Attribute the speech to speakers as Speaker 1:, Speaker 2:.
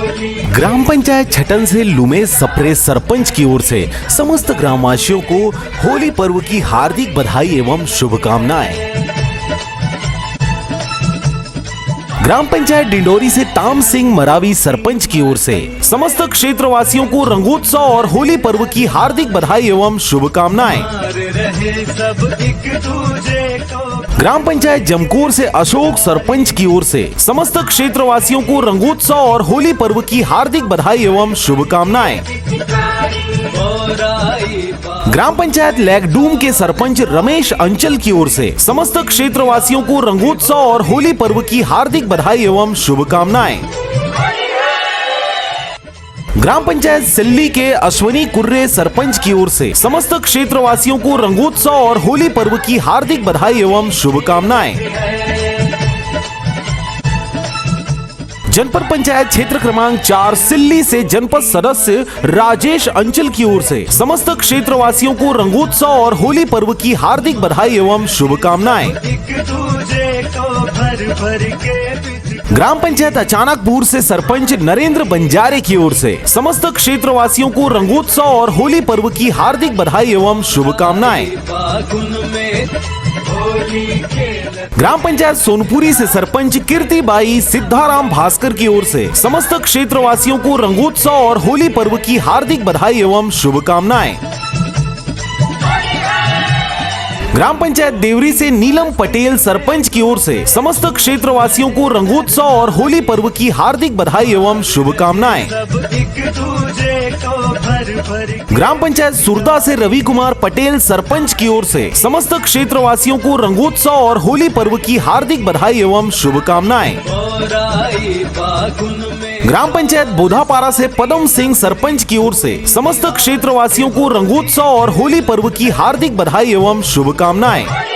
Speaker 1: ग्राम पंचायत छटन से लुमे सप्रे सरपंच की ओर से समस्त ग्रामवासियों को होली पर्व की हार्दिक बधाई एवं शुभकामनाएं। ग्राम पंचायत डिंडोरी से ताम सिंह मरावी सरपंच की ओर से समस्त क्षेत्रवासियों को रंगोत्सव और होली पर्व की हार्दिक बधाई एवं शुभकामनाएं। ग्राम पंचायत जमकोर से अशोक सरपंच की ओर से समस्त क्षेत्रवासियों को रंगोत्सव और होली पर्व की हार्दिक बधाई एवं शुभकामनाएं। ग्राम पंचायत लैगडूम के सरपंच रमेश अंचल की ओर से समस्त क्षेत्रवासियों को रंगोत्सव और होली पर्व की हार्दिक बधाई एवं शुभकामनाएं। ग्राम पंचायत सिल्ली के अश्वनी कुर्रे सरपंच की ओर से समस्त क्षेत्रवासियों को रंगोत्सव और होली पर्व की हार्दिक बधाई एवं शुभकामनाएं। जनपद पंचायत क्षेत्र क्रमांक 4 सिल्ली से जनपद सदस्य राजेश अंचल की ओर से समस्त क्षेत्रवासियों को रंगोत्सव और होली पर्व की हार्दिक बधाई एवं शुभकामनाएं। ग्राम पंचायत अचानकपुर से सरपंच नरेंद्र बंजारे की ओर से समस्त क्षेत्रवासियों को रंगोत्सव और होली पर्व की हार्दिक बधाई एवं शुभकामनाएं। ग्राम पंचायत सोनपुरी से सरपंच कीर्तिबाई सिद्धाराम भास्कर की ओर से समस्त क्षेत्रवासियों को रंगोत्सव और होली पर्व की हार्दिक बधाई एवं शुभकामनाएं। ग्राम पंचायत देवरी से नीलम पटेल सरपंच की ओर से समस्त क्षेत्रवासियों को रंगोत्सव और होली पर्व की हार्दिक बधाई एवं शुभकामनाएं। ग्राम पंचायत सुरदा से रवि कुमार पटेल सरपंच की ओर से समस्त क्षेत्रवासियों को रंगोत्सव और होली पर्व की हार्दिक बधाई एवं शुभकामनाएं। ग्राम पंचायत बोधापारा से पदम सिंह सरपंच की ओर से समस्त क्षेत्रवासियों को रंगोत्सव और होली पर्व की हार्दिक बधाई एवं शुभकामनाएं।